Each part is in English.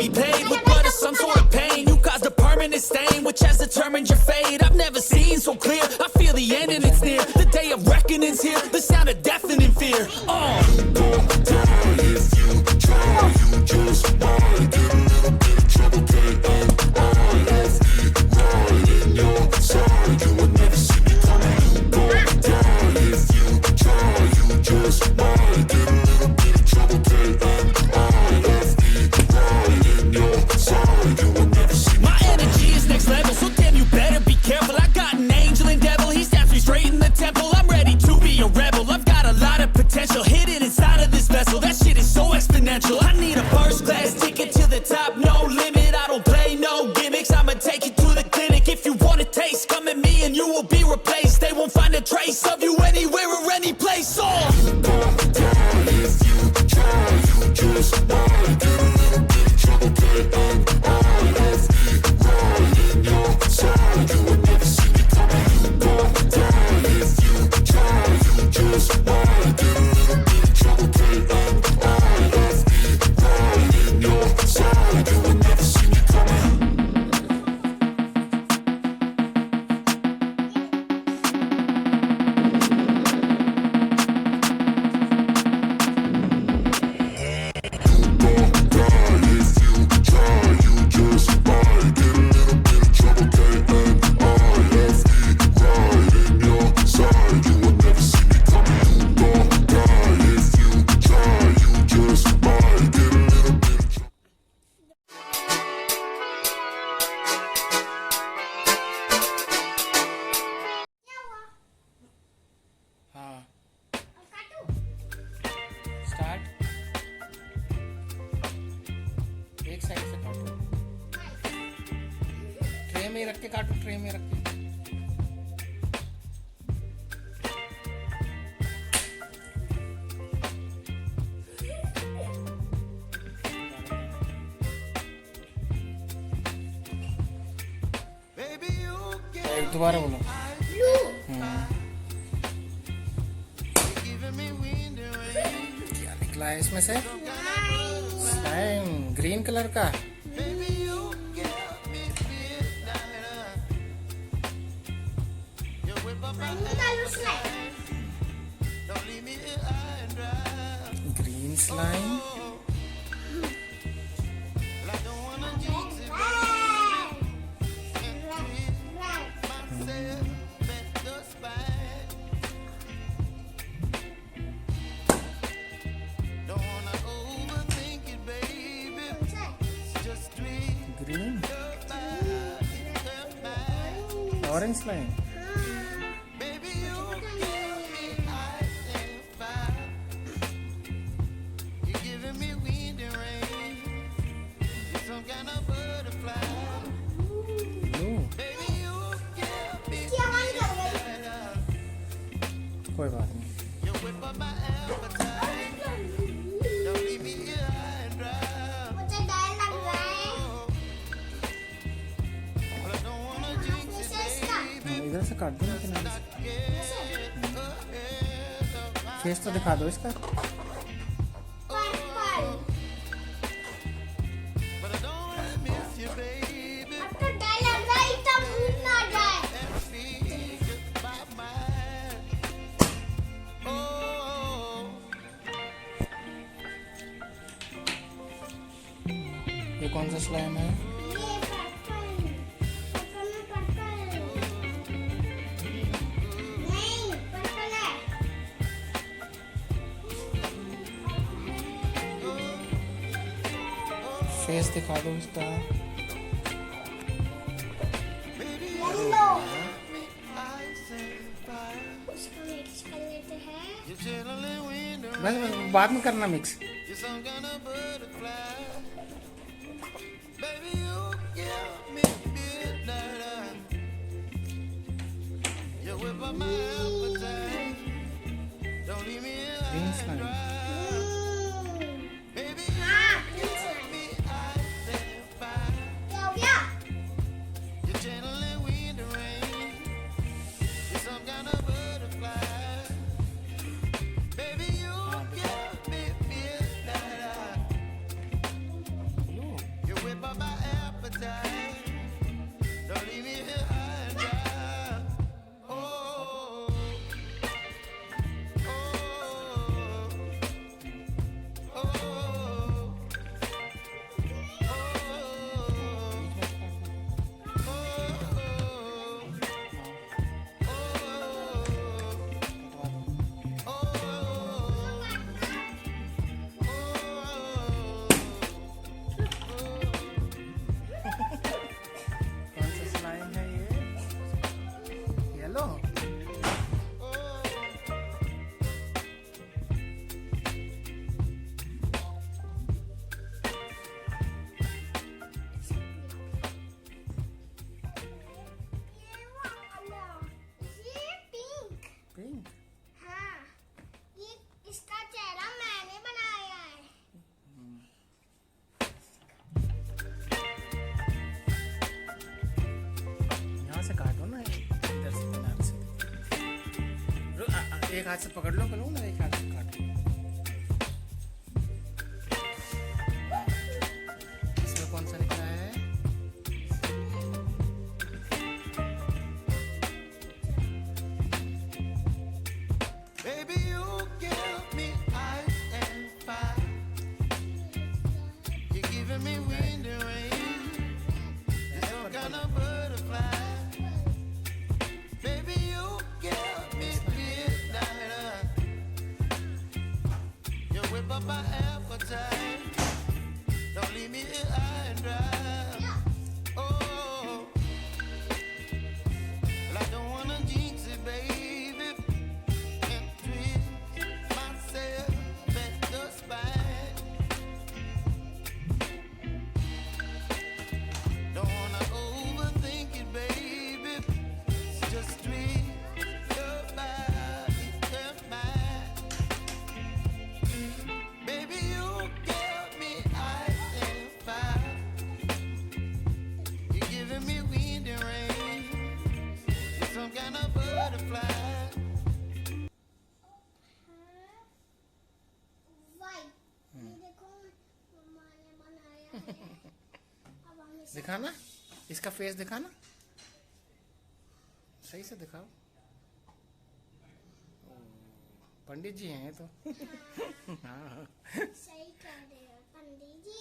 be paid with blood or some sort of pain. You caused a permanent stain, which has determined your fate. I've never seen so clear. I feel the end and it's near. The day of reckoning's here. The sound of deafening fear. Don't die if you try. You just might get a little bit of trouble. K-N-I-F-E, right in your side. You will never see me coming. Don't die if you try. You just might get a little bit of trouble. K-N-I-F-E, right in your side. You will never see me. My energy is next level, so damn you better be careful. I got an angel and devil, he stabs me straight in the temple. I'm ready to be a rebel. I've got a lot of potential hidden inside of this vessel. That shit is so exponential. I need a first class ticket to the top, no limit. I don't play no gimmicks. I'ma take you to the clinic. If you want a taste, come at me and you will be replaced. They won't find a trace of you anywhere or any place. Don't die if you try. You just might get a little bit of trouble. K-N-I-F-E, right in your side. You will never see me coming. Don't die if you try. You just might get a little bit of trouble. K-N-I-F-E, right in your side. You will never see me coming. एक side से काटो, tray में रख के काटो, tray में रख के। दोबारा बोलो। क्या निकला है इसमें से? स्लाइम, ग्रीन कलर का। Green slime. Green, orange slime. कोई बात नहीं। इधर से काट दो ना किनारे से। फेस तो दिखा दो इसका। ये कौन सा स्लाइम है? फेस दिखा दो इसका। बस बाद में करना मिक्स। Green slime. यहाँ से काटो ना, इधर से किनारे से। एक हाथ से पकड़ लो करूँ ना, एक हाथ से काटो। इसमें कौन सा निकला है? Baby, you give me ice and fire. You're giving me wind and rain. You're some kind of butterfly. Baby, you give me midnight. You whip up my appetite. Don't leave me here high and dry. Oh, well, I don't wanna jinx it, baby. And twist myself at the spine. Don't wanna overthink it, baby. Just twist your body and mine. Baby, you give me ice and fire. You're giving me wind and rain. You're some kind of butterfly. दिखाना, इसका face दिखाना, सही से दिखाओ। पंडित जी हैं तो। हाँ सही कह रहे हो पंडित जी।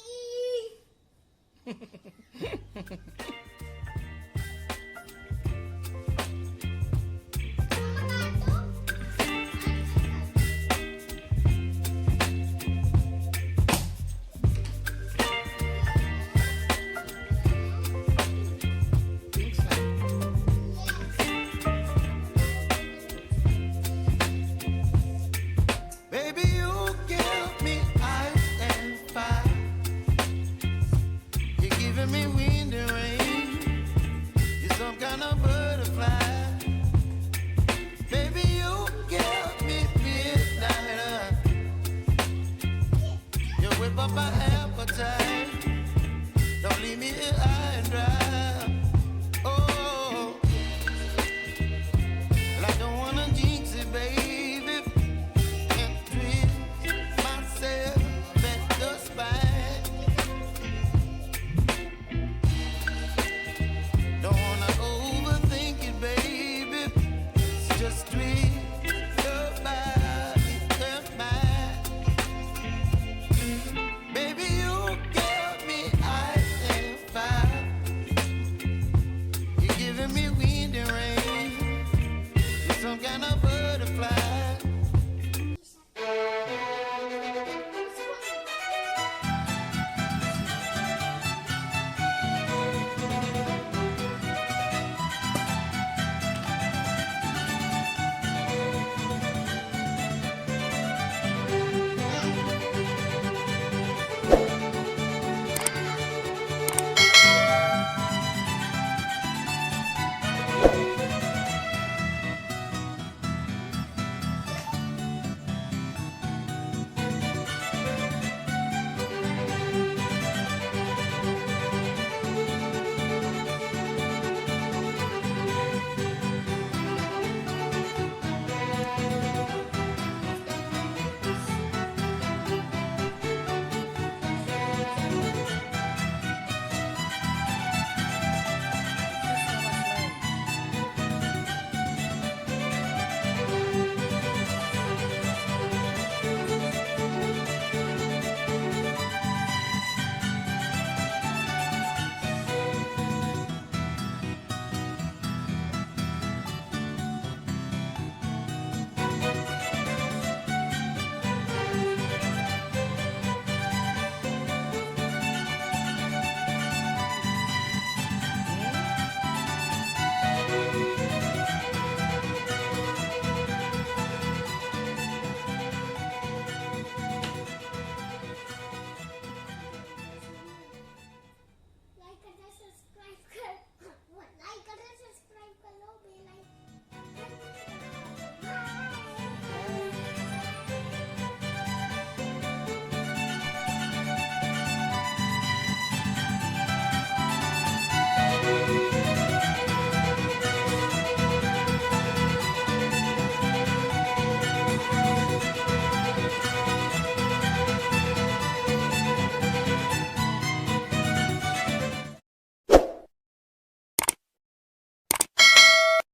Baby, you give me ice and fire. You're giving me wind and rain. You're some kind of bird.